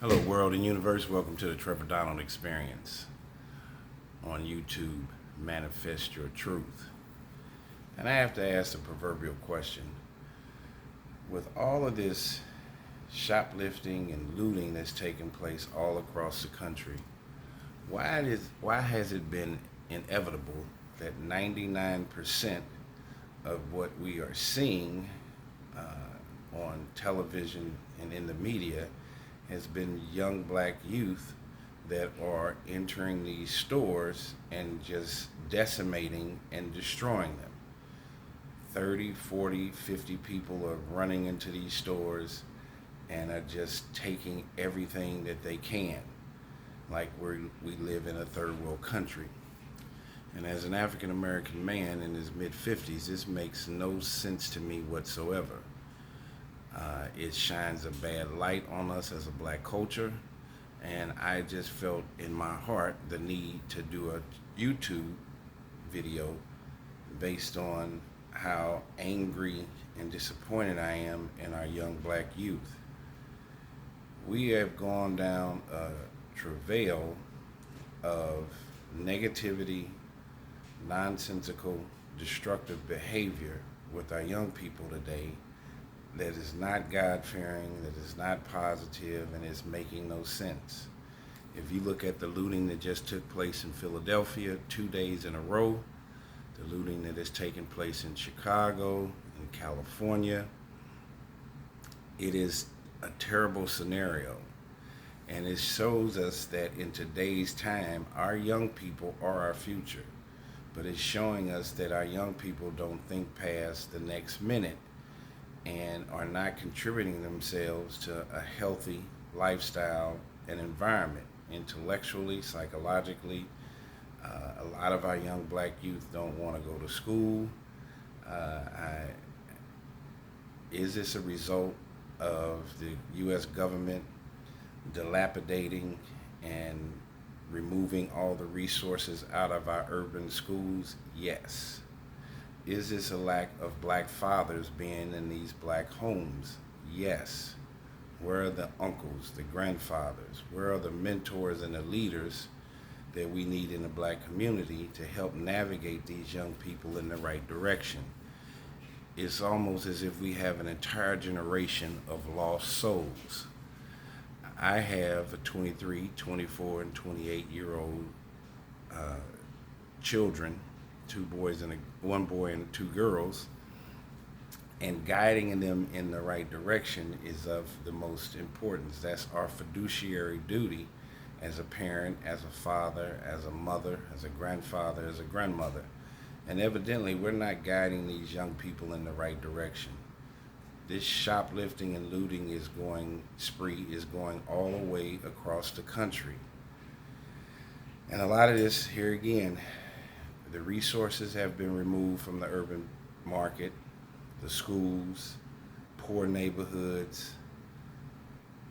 Hello, world and universe. Welcome to the Trevor Donald Experience on YouTube. Manifest your truth. And I have to ask the proverbial question: with all of this shoplifting and looting that's taking place all across the country, why has it been inevitable that 99% of what we are seeing on television and in the media has been young black youth that are entering these stores and just decimating and destroying them? 30, 40, 50 people are running into these stores and are just taking everything that they can, like we live in a third world country. And as an African American man in his mid 50s, this makes no sense to me whatsoever. It shines a bad light on us as a black culture, and I just felt in my heart the need to do a YouTube video based on how angry and disappointed I am in our young black youth. We have gone down a travail of negativity, nonsensical, destructive behavior with our young people today that is not God-fearing, that is not positive, and is making no sense. If you look at the looting that just took place in Philadelphia 2 days in a row, the looting that has taken place in Chicago, in California, it is a terrible scenario. And it shows us that in today's time, our young people are our future. But it's showing us that our young people don't think past the next minute and are not contributing themselves to a healthy lifestyle and environment, intellectually, psychologically. A lot of our young black youth don't want to go to school. Is this a result of the U.S. government dilapidating and removing all the resources out of our urban schools? Yes. Is this a lack of black fathers being in these black homes? Yes. Where are the uncles, the grandfathers? Where are the mentors and the leaders that we need in the black community to help navigate these young people in the right direction? It's almost as if we have an entire generation of lost souls. I have a 23, 24, and 28-year-old children, one boy and two girls, and guiding them in the right direction is of the most importance. That's our fiduciary duty as a parent, as a father, as a mother, as a grandfather, as a grandmother. And evidently, we're not guiding these young people in the right direction. This shoplifting and looting spree is going all the way across the country. And a lot of this, here again, the resources have been removed from the urban market, the schools, poor neighborhoods,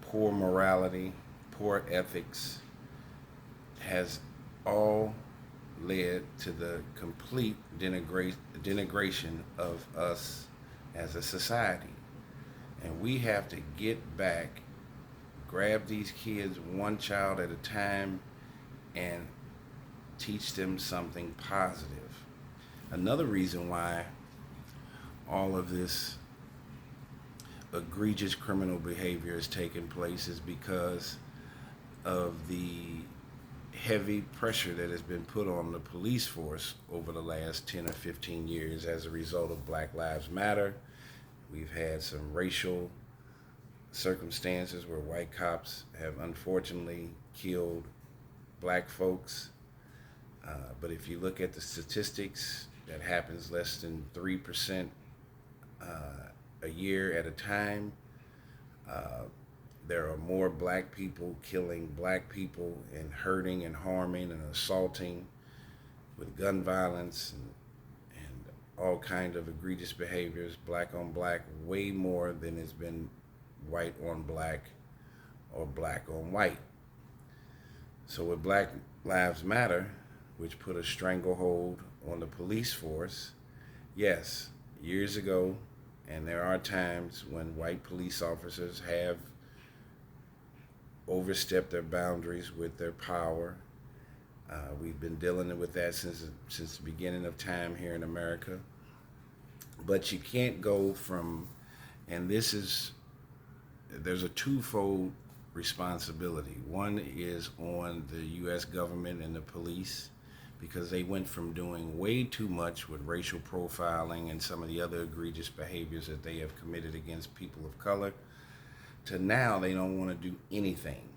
poor morality, poor ethics, has all led to the complete denigration of us as a society. And we have to get back, grab these kids one child at a time, and teach them something positive. Another reason why all of this egregious criminal behavior is taking place is because of the heavy pressure that has been put on the police force over the last 10 or 15 years as a result of Black Lives Matter. We've had some racial circumstances where white cops have unfortunately killed black folks. But if you look at the statistics, that happens less than 3% a year at a time. There are more black people killing black people and hurting and harming and assaulting with gun violence and all kind of egregious behaviors, black on black, way more than has been white on black or black on white. So with Black Lives Matter, which put a stranglehold on the police force, yes, years ago, and there are times when white police officers have overstep their boundaries with their power. We've been dealing with that since the beginning of time here in America. But you can't go from, and there's a twofold responsibility. One is on the U.S. government and the police, because they went from doing way too much with racial profiling and some of the other egregious behaviors that they have committed against people of color, to now they don't want to do anything.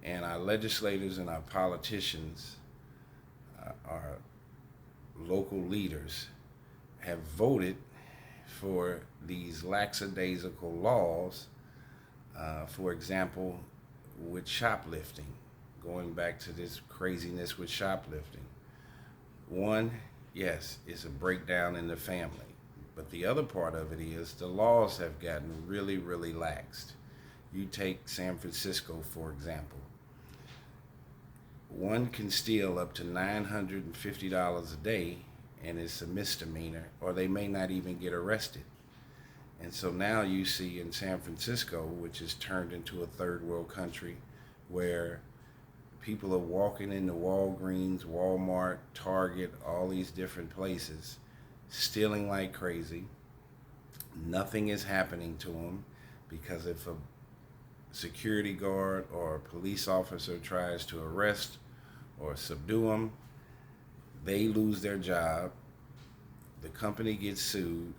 And our legislators and our politicians, our local leaders, have voted for these lackadaisical laws. For example, with shoplifting, going back to this craziness with shoplifting. One, yes, it's a breakdown in the family. But the other part of it is the laws have gotten really, really laxed. You take San Francisco, for example. One can steal up to $950 a day, and it's a misdemeanor, or they may not even get arrested. And so now you see in San Francisco, which has turned into a third world country, where people are walking into Walgreens, Walmart, Target, all these different places, stealing like crazy. Nothing is happening to them, because if a security guard or a police officer tries to arrest or subdue them, they lose their job, the company gets sued,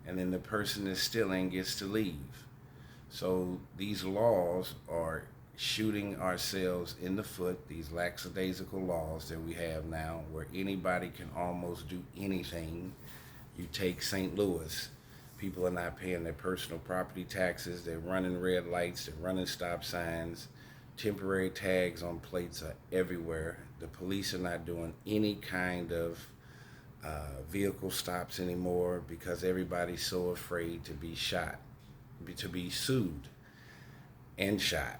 and then the person that's stealing gets to leave. So these laws are shooting ourselves in the foot, these lackadaisical laws that we have now, where anybody can almost do anything. You take St. Louis, people are not paying their personal property taxes, they're running red lights, they're running stop signs, temporary tags on plates are everywhere. The police are not doing any kind of vehicle stops anymore, because everybody's so afraid to be shot, to be sued and shot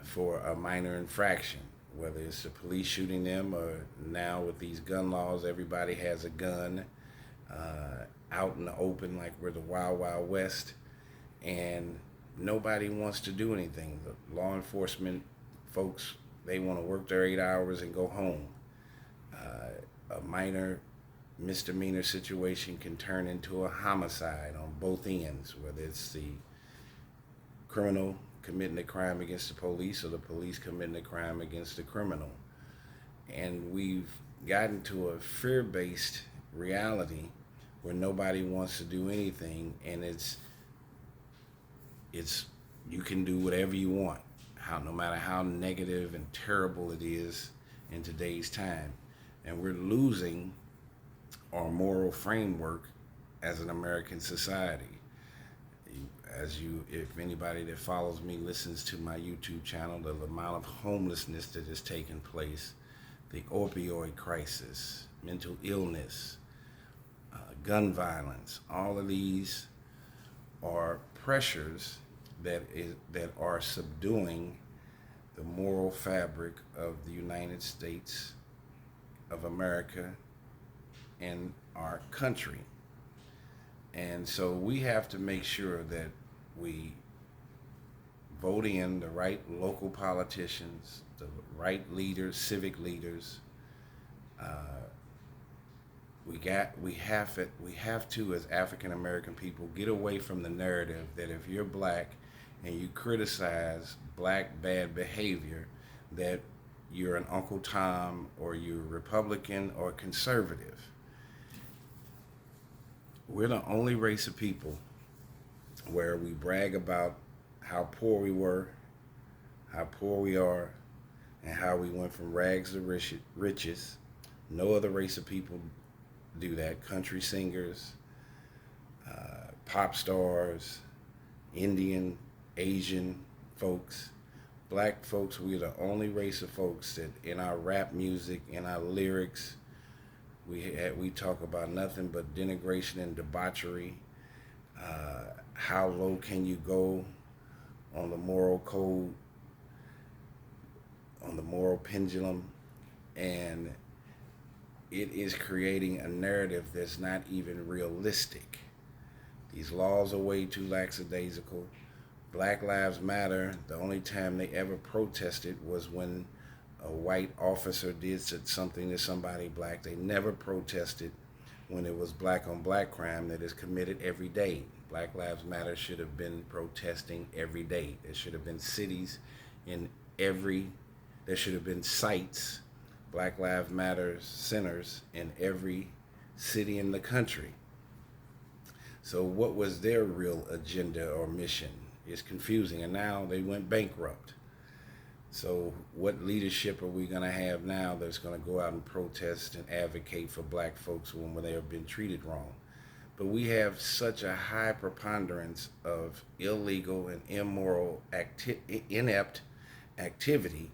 for a minor infraction, whether it's the police shooting them, or now with these gun laws, everybody has a gun out in the open like we're the Wild Wild West, and nobody wants to do anything. The law enforcement folks, they want to work their 8 hours and go home. A minor misdemeanor situation can turn into a homicide on both ends, whether it's the criminal committing a crime against the police or the police committing a crime against the criminal. And we've gotten to a fear-based reality where nobody wants to do anything, and it's you can do whatever you want, no matter how negative and terrible it is in today's time. And we're losing our moral framework as an American society. If anybody that follows me listens to my YouTube channel, the amount of homelessness that has taken place, the opioid crisis, mental illness, gun violence, all of these are pressures that are subduing the moral fabric of the United States of America and our country. And so we have to make sure that we vote in the right local politicians, the right leaders, civic leaders. We have to, as African American people, get away from the narrative that if you're black and you criticize black bad behavior, that you're an Uncle Tom, or you're Republican or conservative. We're the only race of people where we brag about how poor we were, how poor we are, and how we went from rags to riches. No other race of people do that. Country singers, pop stars, Indian, Asian folks, black folks, we're the only race of folks that in our rap music, in our lyrics, we talk about nothing but denigration and debauchery. How low can you go on the moral code, on the moral pendulum? And it is creating a narrative that's not even realistic. These laws are way too lackadaisical. Black Lives Matter, the only time they ever protested was when a white officer did something to somebody black. They never protested when it was black on black crime that is committed every day. Black Lives Matter should have been protesting every day. There should have been cities in every, there should have been sites, Black Lives Matter centers in every city in the country. So what was their real agenda or mission? It's confusing, and now they went bankrupt. So what leadership are we going to have now that's going to go out and protest and advocate for black folks when they have been treated wrong? But we have such a high preponderance of illegal and immoral, inept activity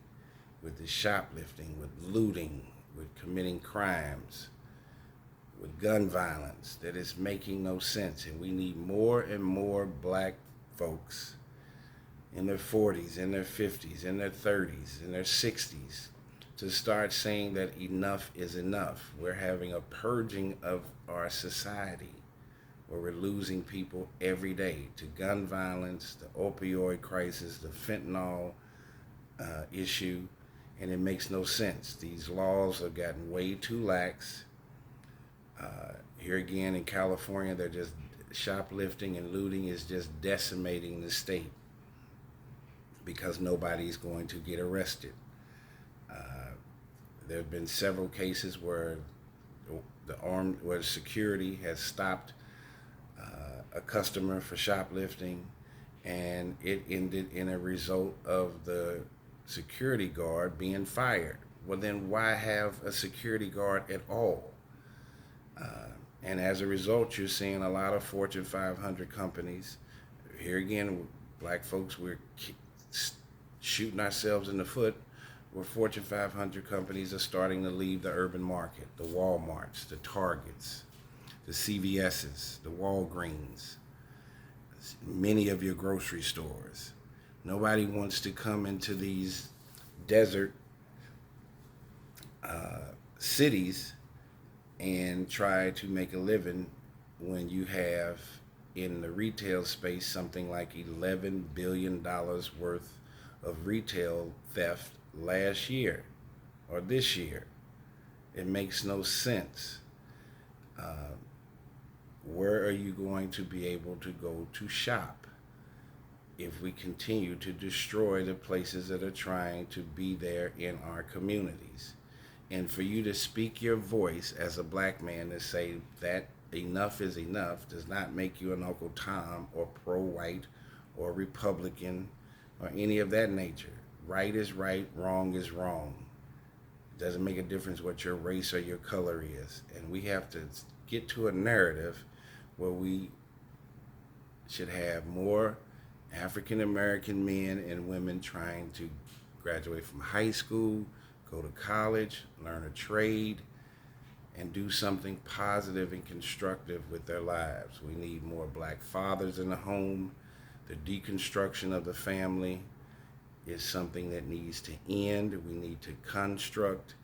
with the shoplifting, with looting, with committing crimes, with gun violence, that is making no sense. And we need more and more black folks in their 40s, in their 50s, in their 30s, in their 60s to start saying that enough is enough. We're having a purging of our society where we're losing people every day to gun violence, the opioid crisis, the fentanyl issue, and it makes no sense. These laws have gotten way too lax. Here again in California, they're just shoplifting and looting is just decimating the state because nobody's going to get arrested. There have been several cases where where security has stopped a customer for shoplifting, and it ended in a result of the security guard being fired. Well, then why have a security guard at all? And as a result, you're seeing a lot of Fortune 500 companies. Here again, black folks, we're shooting ourselves in the foot where Fortune 500 companies are starting to leave the urban market. The Walmarts, the Targets, the CVS's, the Walgreens, many of your grocery stores. Nobody wants to come into these desert cities and try to make a living when you have in the retail space something like $11 billion worth of retail theft last year or this year. It makes no sense. Where are you going to be able to go to shop if we continue to destroy the places that are trying to be there in our communities? And for you to speak your voice as a black man to say that enough is enough does not make you an Uncle Tom or pro-white or Republican or any of that nature. Right is right, wrong is wrong. It doesn't make a difference what your race or your color is. And we have to get to a narrative where we should have more African American men and women trying to graduate from high school, go to college, learn a trade, and do something positive and constructive with their lives. We need more black fathers in the home. The deconstruction of the family is something that needs to end. We need to construct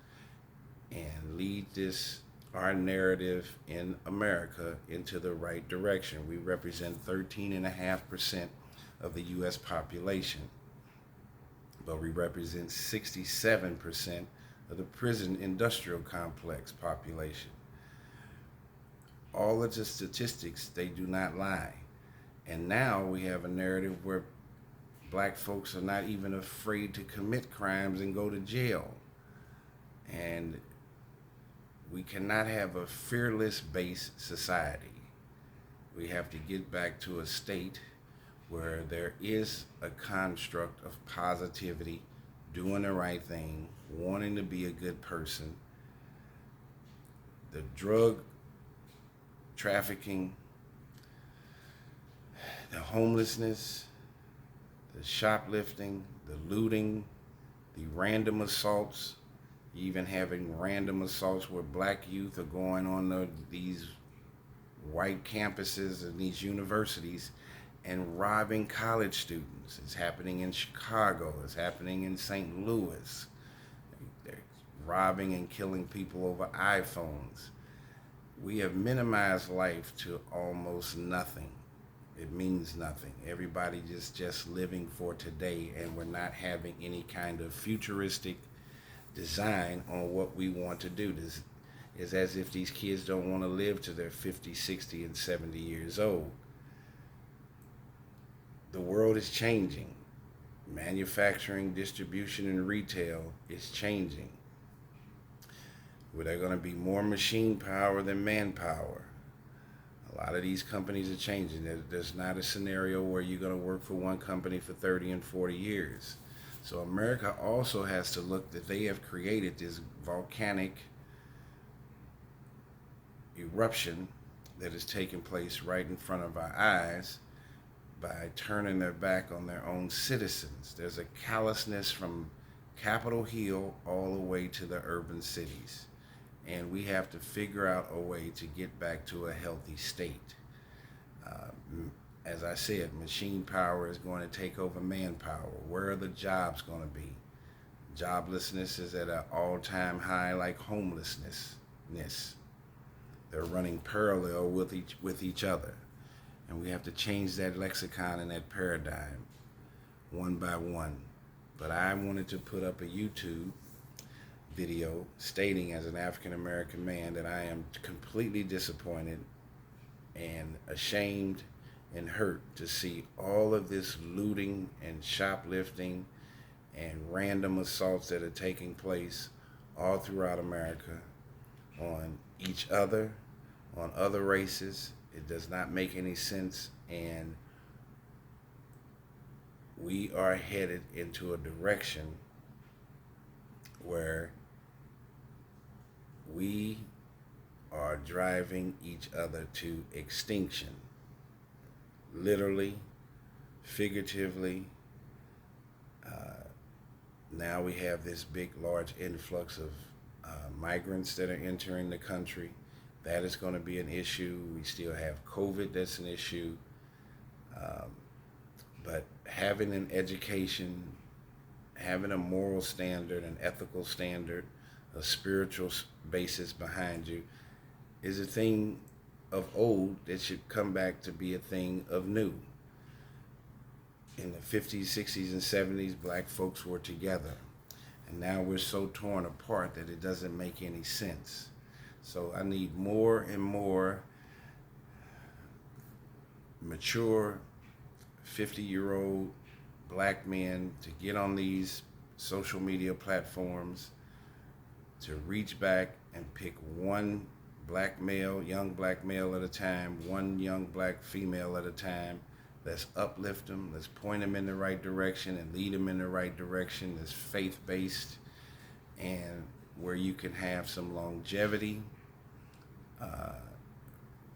and lead our narrative in America into the right direction. We represent 13.5% of the U.S. population, but we represent 67% of the prison industrial complex population. All of the statistics, they do not lie. And now we have a narrative where black folks are not even afraid to commit crimes and go to jail. And we cannot have a fearless-based society. We have to get back to a state where there is a construct of positivity, doing the right thing, wanting to be a good person. The drug trafficking, the homelessness, the shoplifting, the looting, the random assaults, even having random assaults where black youth are going on these white campuses and these universities and robbing college students. It's happening in Chicago. It's happening in St. Louis. They're robbing and killing people over iPhones. We have minimized life to almost nothing. It means nothing. Everybody just living for today, and we're not having any kind of futuristic design on what we want to do. This is as if these kids don't want to live to their 50, 60, and 70 years old. The world is changing. Manufacturing, distribution, and retail is changing. Where there are going to be more machine power than manpower. A lot of these companies are changing. There's not a scenario where you're going to work for one company for 30 and 40 years. So America also has to look that they have created this volcanic eruption that is taking place right in front of our eyes by turning their back on their own citizens. There's a callousness from Capitol Hill all the way to the urban cities. And we have to figure out a way to get back to a healthy state. As I said, machine power is going to take over manpower. Where are the jobs going to be? Joblessness is at an all-time high, like homelessness. They're running parallel with each other. And we have to change that lexicon and that paradigm one by one. But I wanted to put up a YouTube video stating, as an African American man, that I am completely disappointed and ashamed and hurt to see all of this looting and shoplifting and random assaults that are taking place all throughout America on each other, on other races. It does not make any sense, and we are headed into a direction where we are driving each other to extinction. Literally, figuratively. Now we have this big, large influx of migrants that are entering the country. That is going to be an issue. We still have COVID, that's an issue. But having an education, having a moral standard, an ethical standard, a spiritual basis behind you is a thing of old that should come back to be a thing of new. In the 50s, 60s, and 70s, black folks were together. And now we're so torn apart that it doesn't make any sense. So I need more and more mature 50-year-old black men to get on these social media platforms, to reach back and pick one black male, young black male at a time, one young black female at a time. Let's uplift them, let's point them in the right direction and lead them in the right direction that's faith-based and where you can have some longevity.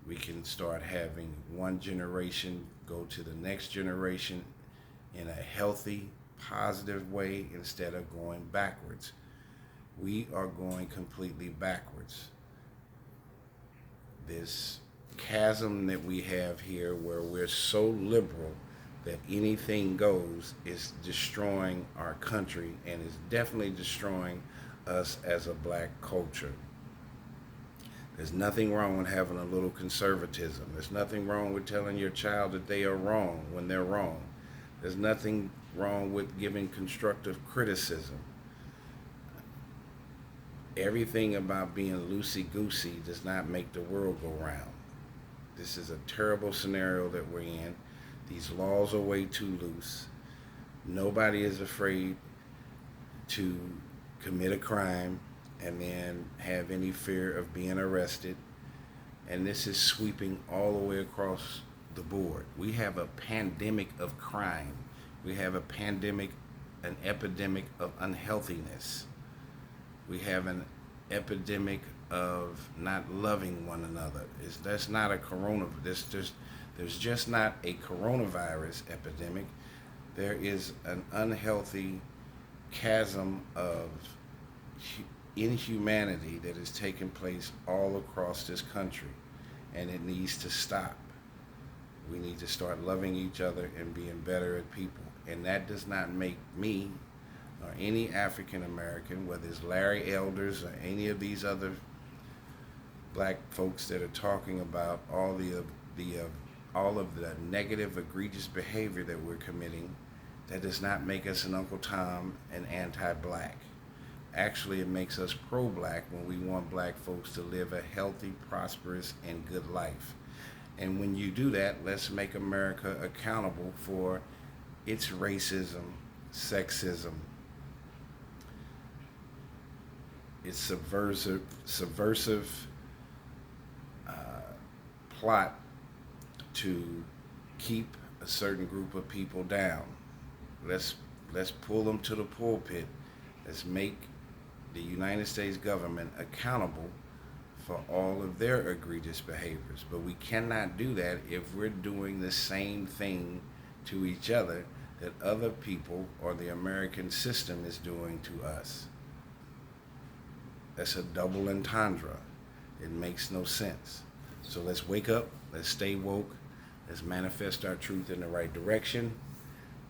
We can start having one generation go to the next generation in a healthy, positive way instead of going backwards. We are going completely backwards. This chasm that we have here where we're so liberal that anything goes is destroying our country and is definitely destroying us as a black culture. There's nothing wrong with having a little conservatism. There's nothing wrong with telling your child that they are wrong when they're wrong. There's nothing wrong with giving constructive criticism. Everything about being loosey-goosey does not make the world go round. This is a terrible scenario that we're in. These laws are way too loose. Nobody is afraid to commit a crime and then have any fear of being arrested. And this is sweeping all the way across the board. We have a pandemic of crime. We have a pandemic, an epidemic of unhealthiness. We have an epidemic of not loving one another. That's not a there's just not a coronavirus epidemic. There is an unhealthy chasm of inhumanity that is taking place all across this country, and it needs to stop. We need to start loving each other and being better at people. And that does not make me or any African American, whether it's Larry Elders or any of these other black folks that are talking about all all of the negative, egregious behavior that we're committing, that does not make us an Uncle Tom and anti-black. Actually, it makes us pro-black when we want black folks to live a healthy, prosperous, and good life. And when you do that, let's make America accountable for its racism, sexism, its subversive plot to keep a certain group of people down. Let's pull them to the pulpit. Let's make the United States government accountable for all of their egregious behaviors. But we cannot do that if we're doing the same thing to each other that other people or the American system is doing to us. That's a double entendre. It makes no sense. So let's wake up, let's stay woke, let's manifest our truth in the right direction.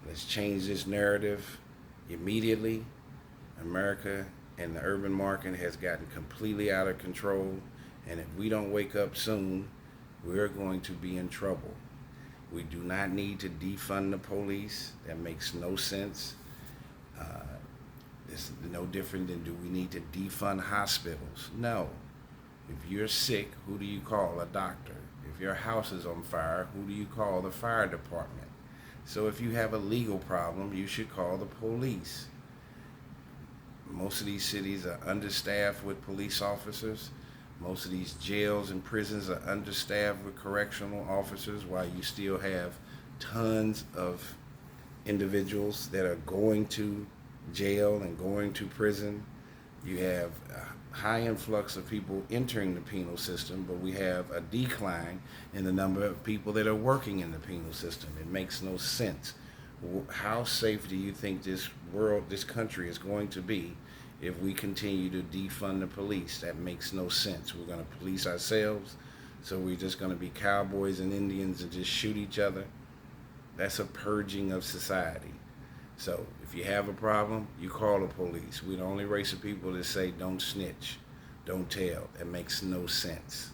Let's change this narrative immediately. America and the urban market has gotten completely out of control, and if we don't wake up soon, we're going to be in trouble. We do not need to defund the police. That makes no sense. It's no different than, do we need to defund hospitals? No. If you're sick, who do you call? A doctor. If your house is on fire, who do you call? The fire department. So if you have a legal problem, you should call the police. Most of these cities are understaffed with police officers. Most of these jails and prisons are understaffed with correctional officers, while you still have tons of individuals that are going to jail and going to prison. You have a high influx of people entering the penal system, but we have a decline in the number of people that are working in the penal system. It makes no sense. How safe do you think this country is going to be if we continue to defund the police? That makes no sense. We're going to police ourselves, so we're just going to be cowboys and Indians and just shoot each other. That's a purging of society. So if you have a problem, you call the police. We're the only race of people that say don't snitch, don't tell. That makes no sense.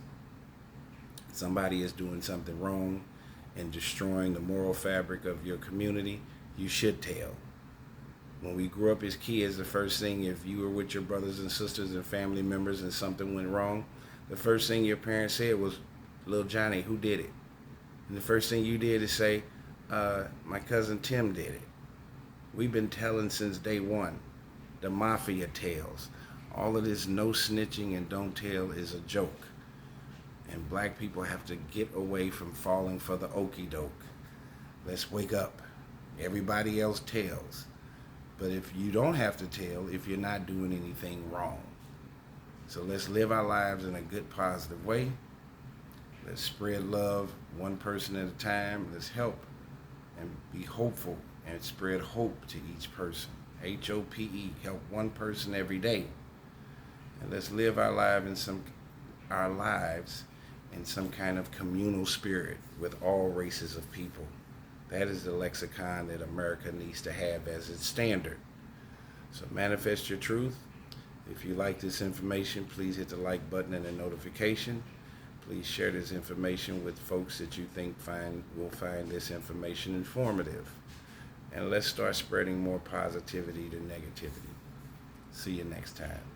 Somebody is doing something wrong and destroying the moral fabric of your community, you should tell. When we grew up as kids, the first thing, if you were with your brothers and sisters and family members and something went wrong, the first thing your parents said was, "Little Johnny, who did it?" And the first thing you did is say, "My cousin Tim did it." We've been telling since day one, the mafia tales. All of this no snitching and don't tell is a joke. And black people have to get away from falling for the okie doke. Let's wake up. Everybody else tells. But if you don't have to tell, if you're not doing anything wrong. So let's live our lives in a good, positive way. Let's spread love one person at a time. Let's help and be hopeful and spread hope to each person. HOPE, help one person every day. And let's live our lives in some kind of communal spirit with all races of people. That is the lexicon that America needs to have as its standard. So manifest your truth. If you like this information, please hit the like button and the notification. Please share this information with folks that you think will find this information informative. And let's start spreading more positivity than negativity. See you next time.